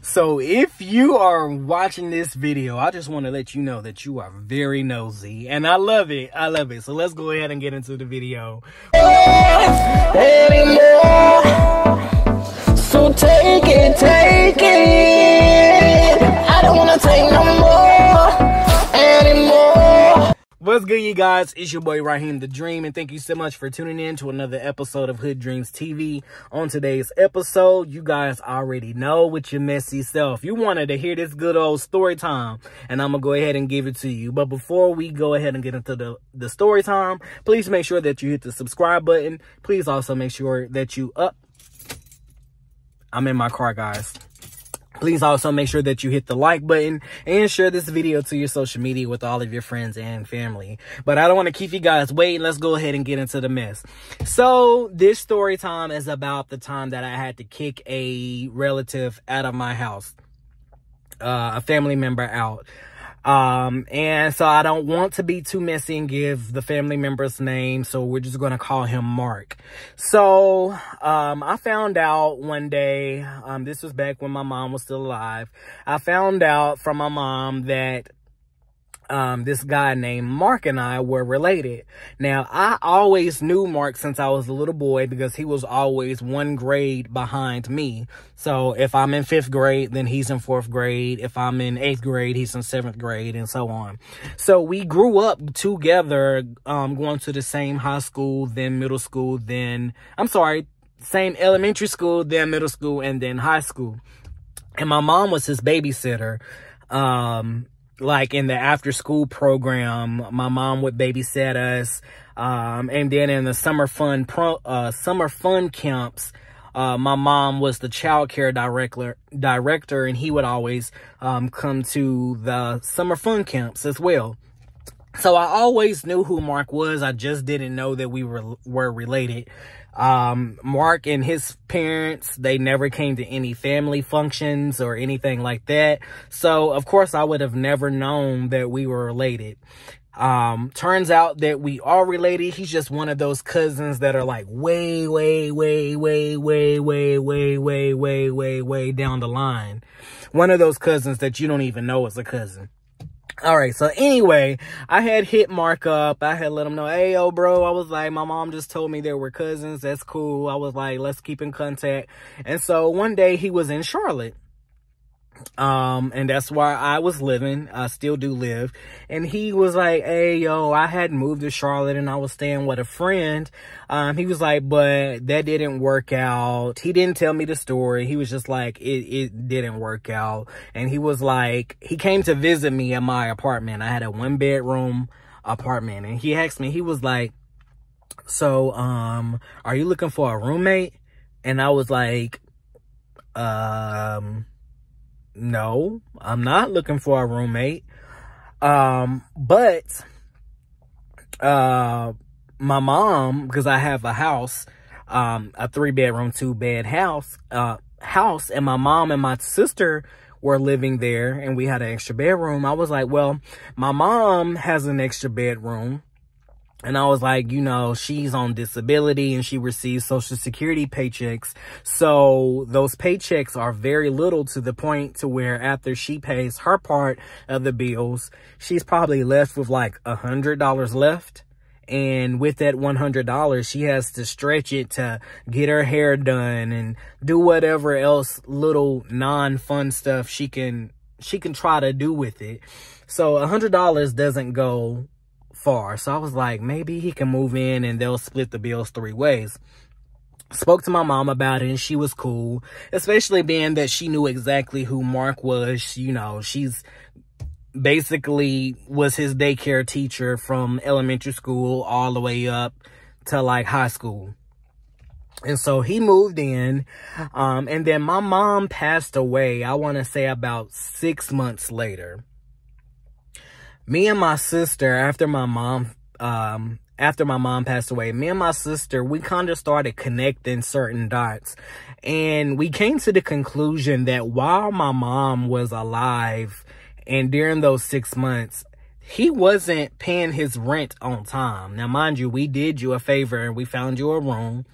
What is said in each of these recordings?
So if you are watching this video, I just want to let you know that you are very nosy, and I love it. I love it. So let's go ahead and get into the video. Anymore. So take it. I don't want to take no more anymore. What's good, you guys? It's your boy Raheem the Dream, and thank you so much for tuning in to another episode of HoodDreamz TV. On today's episode, you guys already know, with your messy self, you wanted to hear this good old story time, and I'm gonna go ahead and give it to you. But before we go ahead and get into the story time, please make sure that you hit the subscribe button. Please also make sure that I'm in my car, guys. Please also make sure that you hit the like button and share this video to your social media with all of your friends and family. But I don't want to keep you guys waiting. Let's go ahead and get into the mess. So this story time is about the time that I had to kick a relative out of my house, a family member out. And so I don't want to be too messy and give the family member's name, so we're just going to call him Mark. So, I found out one day, this was back when my mom was still alive. I found out from my mom that this guy named Mark and I were related. Now, I always knew Mark since I was a little boy because he was always one grade behind me. So if I'm in 5th grade, then he's in 4th grade. If I'm in 8th grade, he's in 7th grade, and so on. So we grew up together, going to the same high school, then middle school, same elementary school, then middle school, and then high school. And my mom was his babysitter. Like in the after school program, my mom would babysit us. And then in the summer fun camps, my mom was the child care director, and he would always, come to the summer fun camps as well. So I always knew who Mark was. I just didn't know that we were related. Mark and his parents, they never came to any family functions or anything like that. So, of course, I would have never known that we were related. Turns out that we are related. He's just one of those cousins that are like way down the line. One of those cousins that you don't even know is a cousin. All right, so anyway, I had hit Mark up. I had let him know, hey, yo, bro. I was like, my mom just told me they were cousins. That's cool. I was like, let's keep in contact. And so one day he was in Charlotte. And that's where I was living. I still do live. And he was like, hey, yo, I had moved to Charlotte and I was staying with a friend. He was like, but that didn't work out. He didn't tell me the story. He was just like, it didn't work out. And he was like, he came to visit me at my apartment. I had a 1-bedroom apartment. And he asked me, he was like, so, are you looking for a roommate? And I was like, no, I'm not looking for a roommate. But my mom, because I have a house, a 3-bedroom, 2-bed house, and my mom and my sister were living there, and we had an extra bedroom. I was like, well, my mom has an extra bedroom. And I was like, you know, she's on disability and she receives Social Security paychecks. So those paychecks are very little, to the point to where after she pays her part of the bills, she's probably left with like $100 left. And with that $100, she has to stretch it to get her hair done and do whatever else little non-fun stuff she can try to do with it. So $100 doesn't go far. So I was like, maybe he can move in and they'll split the bills 3 ways. Spoke to my mom about it and she was cool, especially being that she knew exactly who Mark was. You know, she's basically was his daycare teacher from elementary school all the way up to like high school. And so he moved in, and then my mom passed away, I want to say about 6 months later. Me and my sister, after my mom passed away, me and my sister, we kind of started connecting certain dots. And we came to the conclusion that while my mom was alive and during those 6 months, he wasn't paying his rent on time. Now, mind you, we did you a favor and we found you a room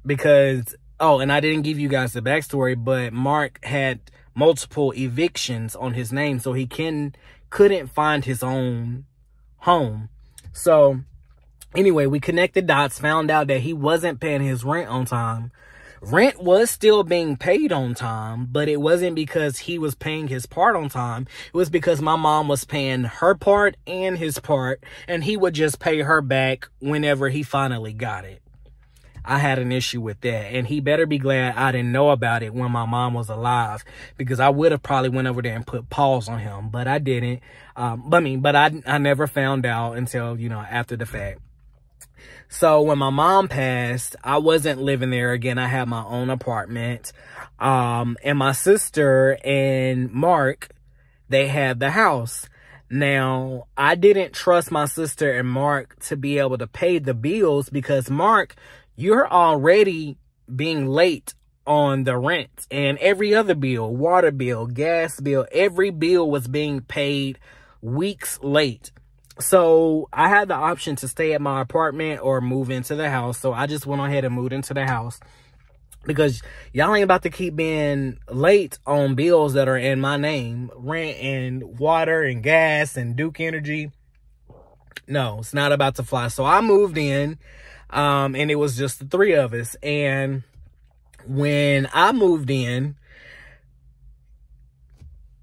because, oh, and I didn't give you guys the backstory, but Mark had multiple evictions on his name, so he couldn't find his own home. So anyway, we connected dots, found out that he wasn't paying his rent on time. Rent was still being paid on time, but it wasn't because he was paying his part on time. It was because my mom was paying her part and his part, and he would just pay her back whenever he finally got it. I had an issue with that, and he better be glad I didn't know about it when my mom was alive, because I would have probably went over there and put pause on him, but I didn't. But I never found out until, you know, after the fact. So when my mom passed, I wasn't living there again. I had my own apartment. And my sister and Mark, they had the house. Now, I didn't trust my sister and Mark to be able to pay the bills because, Mark, you're already being late on the rent and every other bill, water bill, gas bill, every bill was being paid weeks late. So I had the option to stay at my apartment or move into the house. So I just went ahead and moved into the house because y'all ain't about to keep being late on bills that are in my name. Rent and water and gas and Duke Energy. No, it's not about to fly. So I moved in, and it was just the three of us. And when I moved in,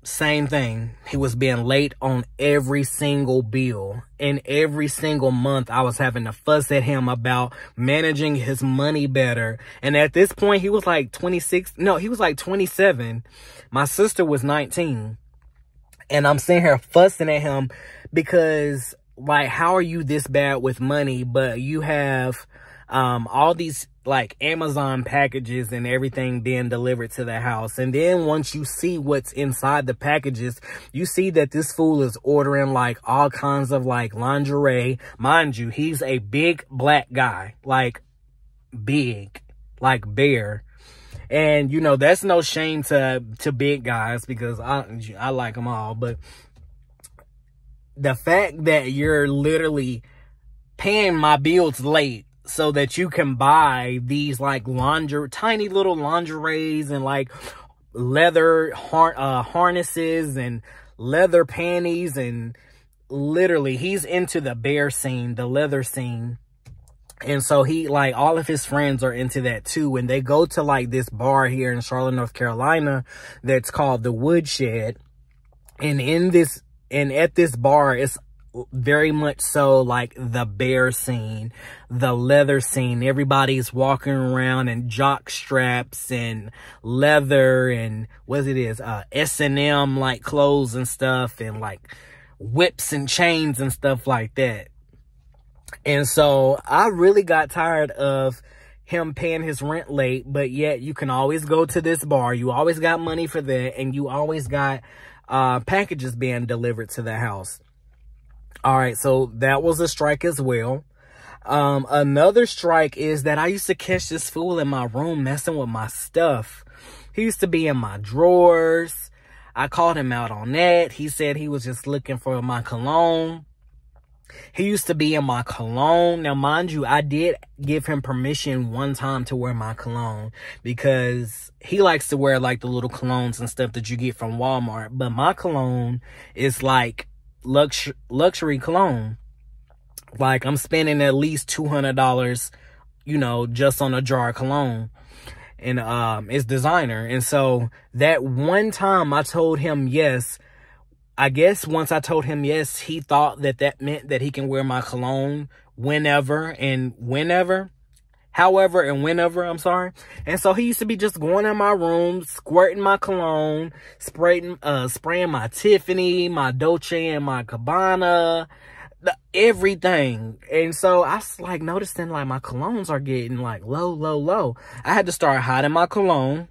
same thing. He was being late on every single bill. And every single month, I was having to fuss at him about managing his money better. And at this point, he was like 26. No, he was like 27. My sister was 19. And I'm sitting here fussing at him because, like, how are you this bad with money, but you have all these like Amazon packages and everything being delivered to the house. And then once you see what's inside the packages, you see that this fool is ordering like all kinds of like lingerie. Mind you, he's a big black guy, like big, like bear. And you know, that's no shame to big guys because I like them all. But the fact that you're literally paying my bills late so that you can buy these like tiny little lingeries and like leather harnesses and leather panties, and literally he's into the bear scene, the leather scene. And so he, like, all of his friends are into that too. And they go to like this bar here in Charlotte, North Carolina that's called the Woodshed. And at this bar, it's very much so like the bear scene, the leather scene. Everybody's walking around in jock straps and leather and S&M like clothes and stuff, and like whips and chains and stuff like that. And so I really got tired of him paying his rent late, but yet you can always go to this bar. You always got money for that, and you always got packages being delivered to the house. All right, so that was a strike as well. Another strike is that I used to catch this fool in my room messing with my stuff. He used to be in my drawers. I called him out on that. He said he was just looking for my cologne. He used to be in my cologne. Now, mind you, I did give him permission one time to wear my cologne because he likes to wear like the little colognes and stuff that you get from Walmart. But my cologne is like luxury cologne. Like, I'm spending at least $200, you know, just on a jar of cologne. And it's designer. And so that one time I told him yes. I guess once I told him yes, he thought that meant that he can wear my cologne however and whenever, I'm sorry. And so he used to be just going in my room, squirting my cologne, spraying my Tiffany, my Dolce and my Gabbana, everything. And so I was like noticing like my colognes are getting like low. I had to start hiding my cologne.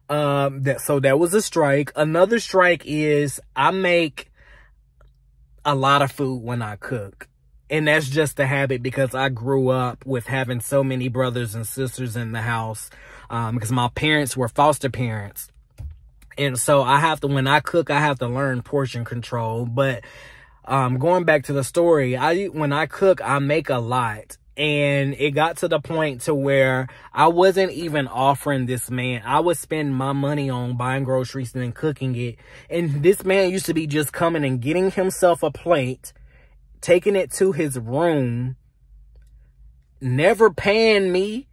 So that was a strike. Another strike is I make a lot of food when I cook. And that's just a habit because I grew up with having so many brothers and sisters in the house. Because my parents were foster parents. And so when I cook, I have to learn portion control. But, going back to the story, when I cook, I make a lot. And it got to the point to where I wasn't even offering this man. I would spend my money on buying groceries and then cooking it. And this man used to be just coming and getting himself a plate, taking it to his room, never paying me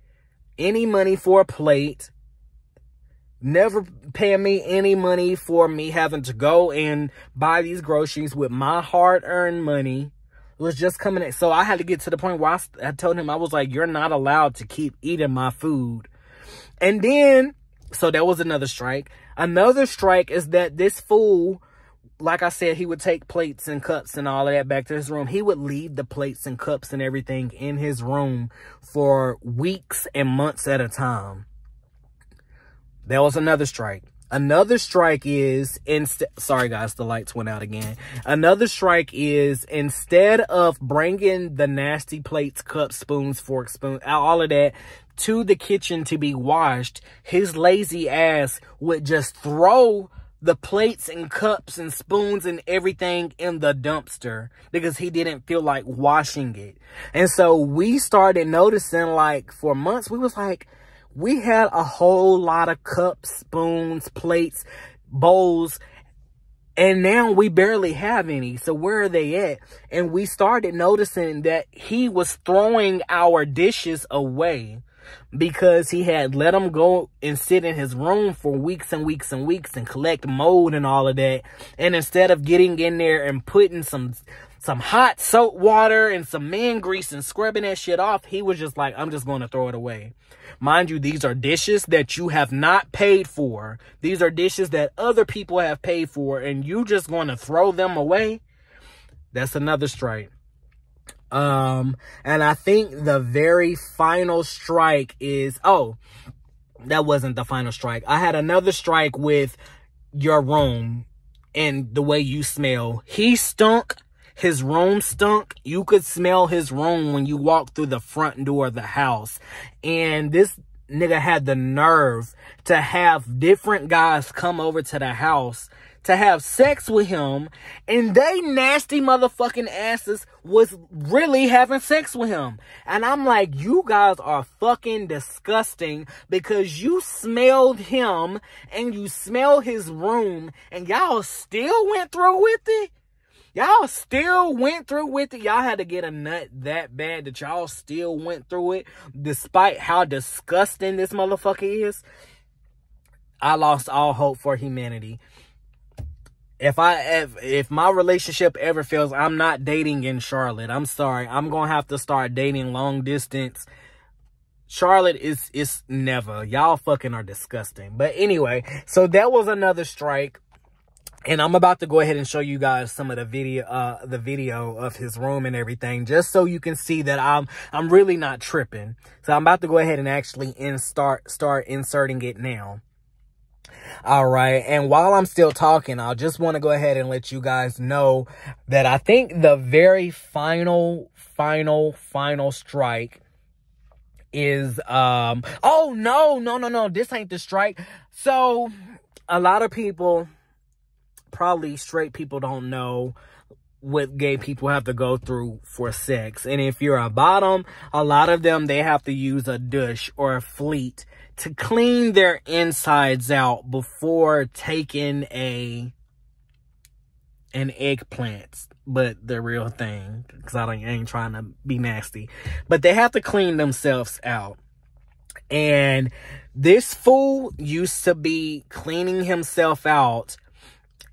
any money for a plate, never paying me any money for me having to go and buy these groceries with my hard-earned money. It was just coming in. So I had to get to the point where I told him, I was like, you're not allowed to keep eating my food. And then, so that was another strike. Another strike is that this fool, like I said, he would take plates and cups and all of that back to his room. He would leave the plates and cups and everything in his room for weeks and months at a time. That was another strike. Another strike is, sorry guys, the lights went out again. Another strike is, instead of bringing the nasty plates, cups, spoons, forks, all of that to the kitchen to be washed, his lazy ass would just throw the plates and cups and spoons and everything in the dumpster because he didn't feel like washing it. And so we started noticing, like, for months, we was like, we had a whole lot of cups, spoons, plates, bowls, and now we barely have any. So where are they at? And we started noticing that he was throwing our dishes away because he had let them go and sit in his room for weeks and weeks and weeks and collect mold and all of that. And instead of getting in there and putting some hot soap water and some man grease and scrubbing that shit off, he was just like, I'm just going to throw it away. Mind you, these are dishes that you have not paid for. These are dishes that other people have paid for, and you just going to throw them away? That's another strike. And I think the very final strike is, oh, that wasn't the final strike. I had another strike with your room and the way you smell. He stunk. His room stunk. You could smell his room when you walked through the front door of the house. And this nigga had the nerve to have different guys come over to the house to have sex with him. And they nasty motherfucking asses was really having sex with him. And I'm like, you guys are fucking disgusting because you smelled him and you smell his room and y'all still went through with it? Y'all still went through with it. Y'all had to get a nut that bad that y'all still went through it despite how disgusting this motherfucker is. I lost all hope for humanity. If my relationship ever fails, I'm not dating in Charlotte. I'm sorry. I'm going to have to start dating long distance. Charlotte is never. Y'all fucking are disgusting. But anyway, so that was another strike. And I'm about to go ahead and show you guys some of the video of his room and everything, just so you can see that I'm really not tripping. So I'm about to go ahead and actually start inserting it now. All right. And while I'm still talking, I just want to go ahead and let you guys know that I think the very final strike is, oh, no. This ain't the strike. So a lot of people, probably straight people, don't know what gay people have to go through for sex. And if you're a bottom, a lot of them, they have to use a douche or a fleet to clean their insides out before taking an eggplant, but the real thing, because I ain't trying to be nasty, but they have to clean themselves out. And this fool used to be cleaning himself out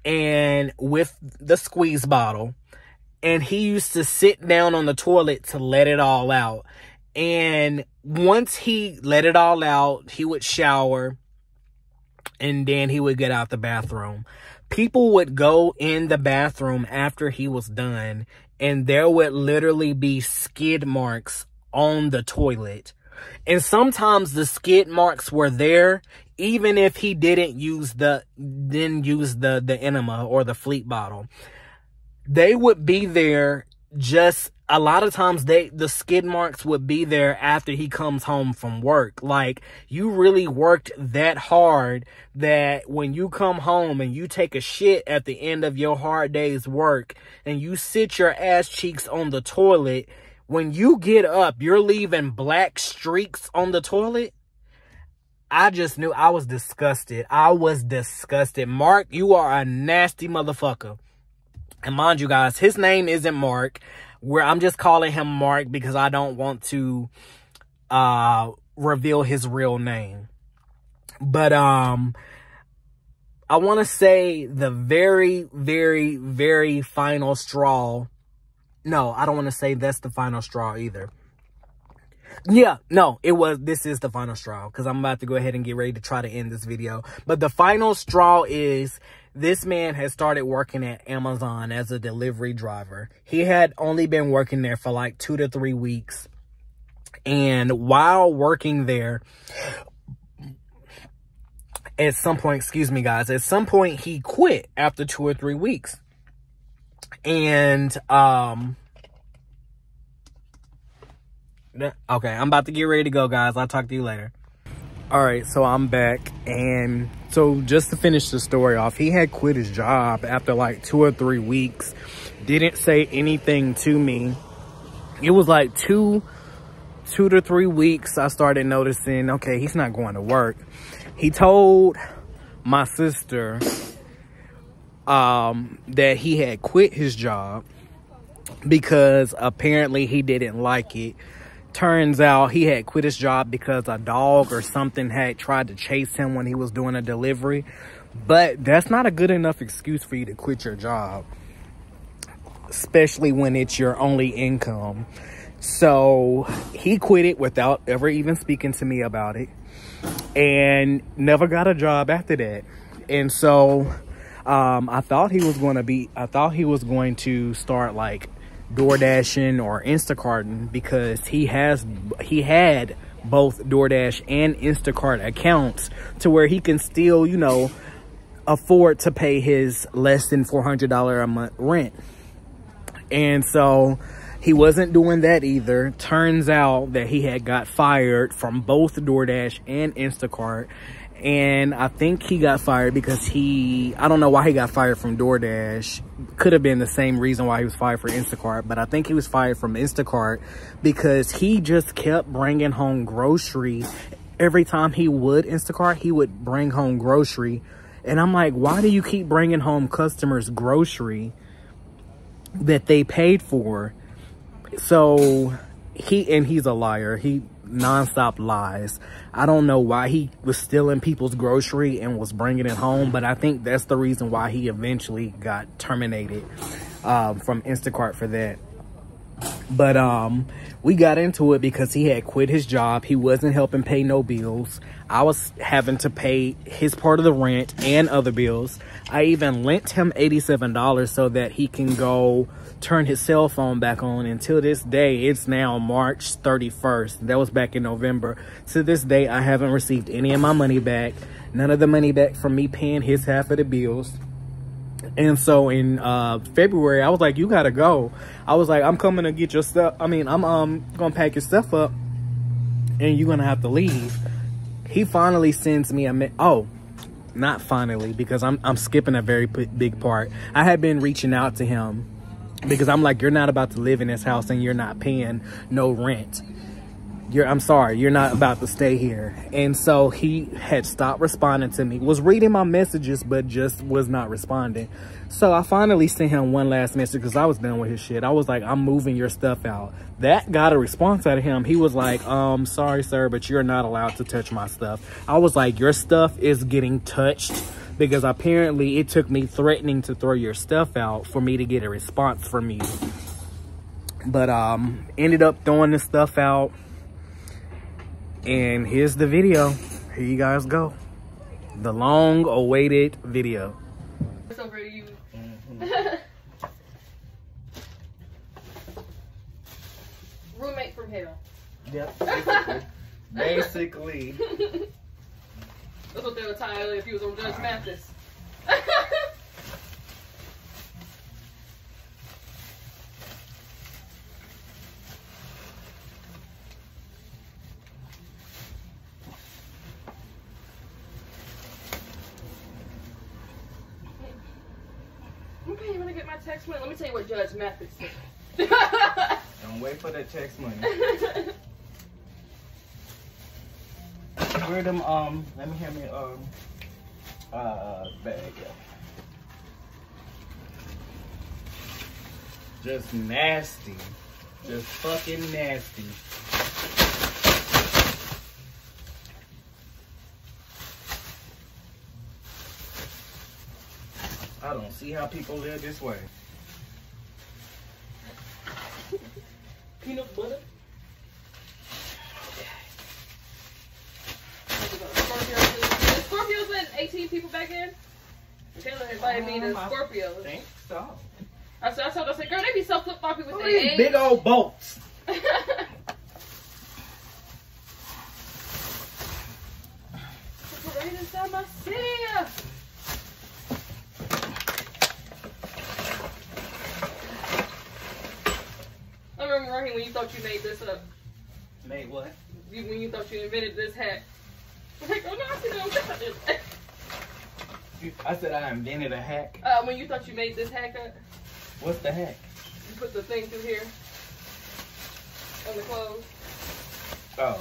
and with the squeeze bottle, and he used to sit down on the toilet to let it all out. And once he let it all out, he would shower and then he would get out the bathroom. People would go in the bathroom after he was done, and there would literally be skid marks on the toilet. And sometimes the skid marks were there even if he didn't use the enema or the fleet bottle. They would be there. Just a lot of times the skid marks would be there after he comes home from work. Like, you really worked that hard that when you come home and you take a shit at the end of your hard day's work and you sit your ass cheeks on the toilet when you get up, you're leaving black streaks on the toilet. I just knew. I was disgusted. I was disgusted. Mark, you are a nasty motherfucker. And mind you guys, his name isn't Mark. I'm just calling him Mark because I don't want to reveal his real name. But I want to say the very, very, very final straw. No, I don't want to say that's the final straw either. Yeah, no, this is the final straw because I'm about to go ahead and get ready to try to end this video. But the final straw is this man has started working at Amazon as a delivery driver. He had only been working there for like 2 to 3 weeks. And while working there, at some point, excuse me guys, at some point he quit after 2 or 3 weeks. And, okay, I'm about to get ready to go, guys. I'll talk to you later. All right, so I'm back. And so just to finish the story off, he had quit his job after like 2 or 3 weeks. Didn't say anything to me. It was like 2 to 3 weeks. I started noticing, okay, he's not going to work. He told my sister that he had quit his job because apparently he didn't like it. Turns out he had quit his job because a dog or something had tried to chase him when he was doing a delivery. But that's not a good enough excuse for you to quit your job, especially when it's your only income. So he quit it without ever even speaking to me about it and never got a job after that. And so I thought he was going to start like DoorDashing or Instacarting because he had both DoorDash and Instacart accounts to where he can still, you know, afford to pay his less than $400 a month rent. And so he wasn't doing that either. Turns out that he had got fired from both DoorDash and Instacart. And I think he got fired because I don't know why he got fired from DoorDash. Could have been the same reason why he was fired for Instacart. But I think he was fired from Instacart because he just kept bringing home grocery. Every time he would Instacart, he would bring home grocery. And I'm like, why do you keep bringing home customers grocery that they paid for? So he's a liar. He nonstop lies. I don't know why he was stealing people's grocery and was bringing it home, but I think that's the reason why he eventually got terminated from Instacart for that. But we got into it because he had quit his job. He wasn't helping pay no bills. I was having to pay his part of the rent and other bills. I even lent him $87 so that he can go turn his cell phone back on. Until this day, it's now March 31st. That was back in November. To this day, I haven't received any of my money back. None of the money back from me paying his half of the bills. And so in February, I was like, you gotta go. I was like, I'm coming to get your stuff. I mean, I'm gonna pack your stuff up and you're gonna have to leave. He finally sends me not finally, because I'm skipping a very big part. I had been reaching out to him because I'm like, you're not about to live in this house and you're not paying no rent. I'm sorry, you're not about to stay here. And so he had stopped responding to me, was reading my messages, but just was not responding. So I finally sent him one last message because I was done with his shit. I was like, I'm moving your stuff out. That got a response out of him. He was like, sorry, sir, but you're not allowed to touch my stuff. I was like, your stuff is getting touched, because apparently it took me threatening to throw your stuff out for me to get a response from you. But ended up throwing the stuff out. And here's the video. Here you guys go. The long-awaited video. It's over to you. Roommate from hell. Yep. Basically. That's what they would tell you if you was on Judge Mathis. Okay, you want to get my text? Let me tell you what Judge Mathis said. Don't wait for that text money. Where them, let me have me, bag, yeah. Just nasty. Just fucking nasty. I don't see how people live this way. Peanut butter. Scorpios let 18 people back in? Taylor invited me to Scorpios. I think so. I told her, I said, girl, they be so flip-floppy with their These age. big old boats. Put right inside my cell. I remember, Raheem, when you thought you made this up. Made what? When you thought you invented this hat. I'm like, oh no, I see no this. I said I invented a hack. When you thought you made this haircut. What's the hack? You put the thing through here. On the clothes. Oh.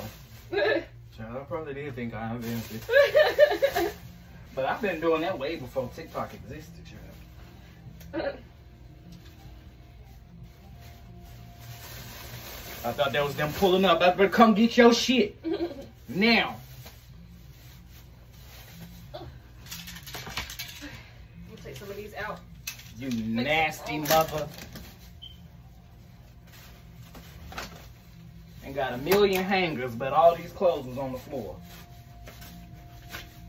Child, I probably did think I invented it. But I've been doing that way before TikTok existed, child. I thought that was them pulling up. I better come get your shit. Now. We'll take some of these out. You nasty mother. And got a million hangers, but all these clothes was on the floor.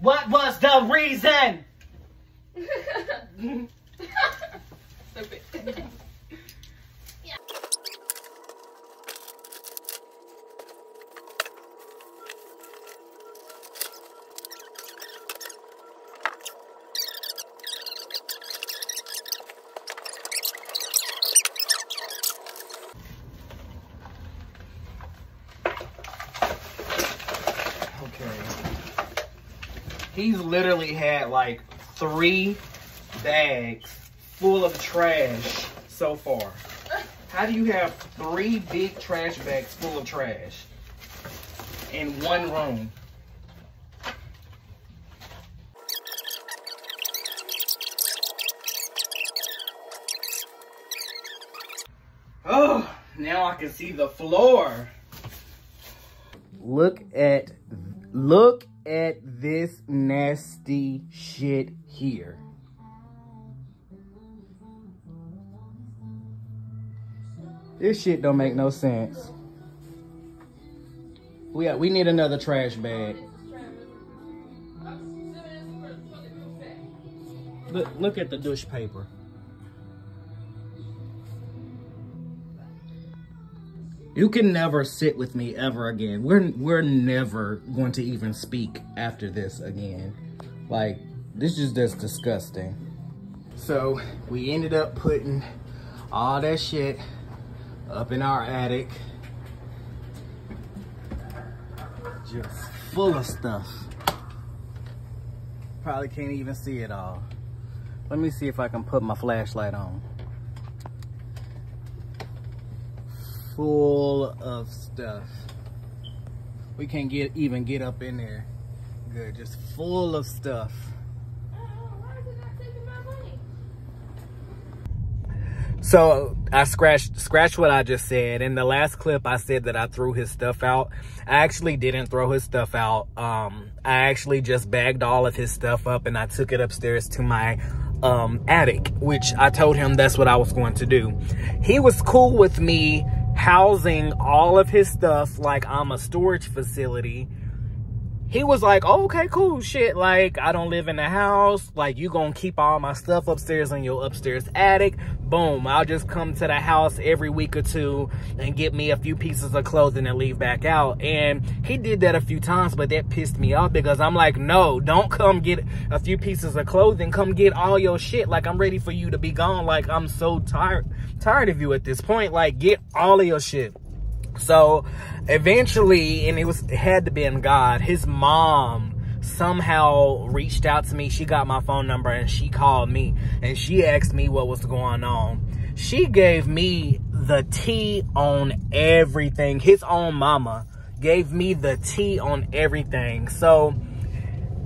What was the reason? Stupid. He's literally had like 3 bags full of trash so far. How do you have 3 big trash bags full of trash in one room? Oh, now I can see the floor. Look at this nasty shit here. This shit don't make no sense. We need another trash bag. Look at the douche paper. You can never sit with me ever again. We're never going to even speak after this again. Like, this is just disgusting. So we ended up putting all that shit up in our attic. Just full of stuff. Probably can't even see it all. Let me see if I can put my flashlight on. Full of stuff. We can't even get up in there. Good, just full of stuff. Why is it not taking my money? So I scratched what I just said. In the last clip, I said that I threw his stuff out. I actually didn't throw his stuff out. I actually just bagged all of his stuff up and I took it upstairs to my attic, which I told him that's what I was going to do. He was cool with me housing all of his stuff like I'm a storage facility. He was like, oh, okay, cool, shit. Like, I don't live in the house. Like, you gonna keep all my stuff upstairs in your upstairs attic. Boom, I'll just come to the house every week or 2 and get me a few pieces of clothing and leave back out. And he did that a few times, but that pissed me off because I'm like, no, don't come get a few pieces of clothing. Come get all your shit. Like, I'm ready for you to be gone. Like, I'm so tired of you at this point. Like, get all of your shit. So eventually, and it had to be in God, his mom somehow reached out to me. She got my phone number and she called me and she asked me what was going on. She gave me the the tea on everything. His own mama gave me the tea on everything. So,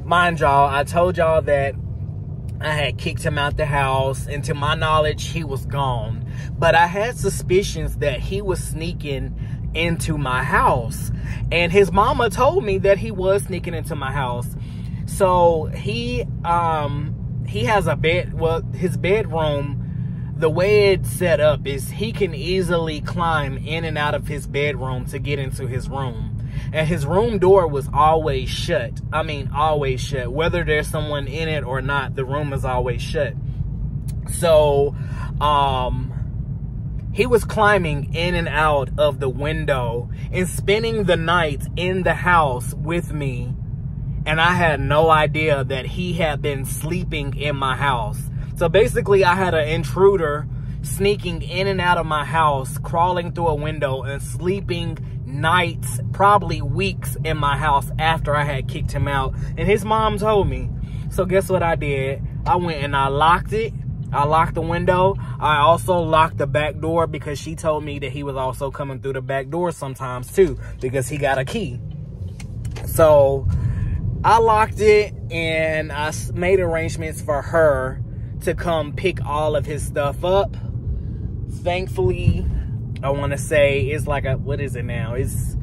mind y'all, I told y'all that I had kicked him out the house, and to my knowledge, he was gone. But I had suspicions that he was sneaking into my house, and his mama told me that he was sneaking into my house. So he has a bed. Well, his bedroom, the way it's set up is he can easily climb in and out of his bedroom to get into his room. And his room door was always shut. I mean, always shut. Whether there's someone in it or not, the room is always shut. So, he was climbing in and out of the window and spending the night in the house with me. And I had no idea that he had been sleeping in my house. So basically, I had an intruder sneaking in and out of my house, crawling through a window and sleeping nights, probably weeks in my house after I had kicked him out. And his mom told me. So guess what I did? I went and I locked it. I locked the window. I also locked the back door because she told me that he was also coming through the back door sometimes too, because he got a key. So I locked it, and I made arrangements for her to come pick all of his stuff up. Thankfully, I want to say it's like what is it now? It's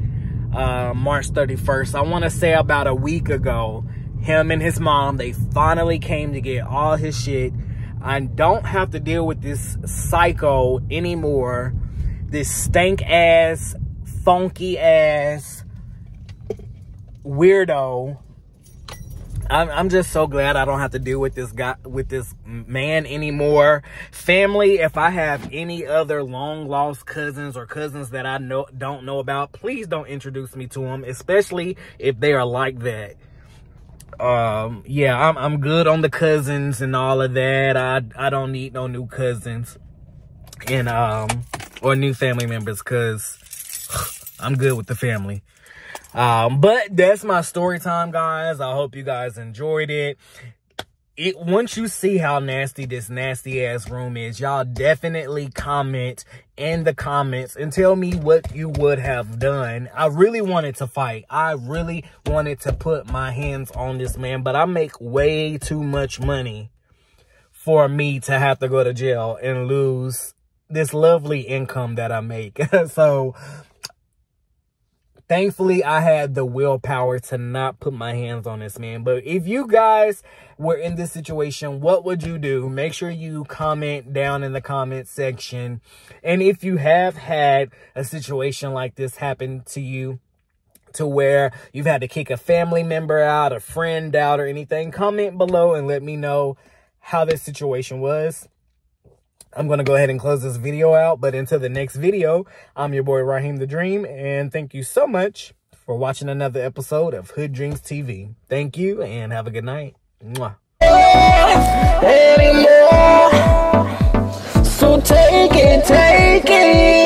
March 31st. I want to say about a week ago, him and his mom, they finally came to get all his shit. I don't have to deal with this psycho anymore. This stank ass, funky ass weirdo. I'm just so glad I don't have to deal with this guy, with this man anymore. Family, if I have any other long lost cousins or cousins that I don't know about, please don't introduce me to them, especially if they are like that. Yeah, I'm good on the cousins and all of that. I don't need no new cousins and or new family members, because I'm good with the family. But that's my story time, guys. I hope you guys enjoyed it. Once you see how nasty this nasty ass room is, y'all definitely comment in the comments and tell me what you would have done. I really wanted to fight. I really wanted to put my hands on this man, but I make way too much money for me to have to go to jail and lose this lovely income that I make. So thankfully, I had the willpower to not put my hands on this man. But if you guys were in this situation, what would you do? Make sure you comment down in the comment section. And if you have had a situation like this happen to you, to where you've had to kick a family member out, a friend out, or anything, comment below and let me know how this situation was. I'm going to go ahead and close this video out. But until the next video, I'm your boy, Raheem the Dream. And thank you so much for watching another episode of HoodDreamz TV. Thank you and have a good night. Mwah. Anymore. So take it.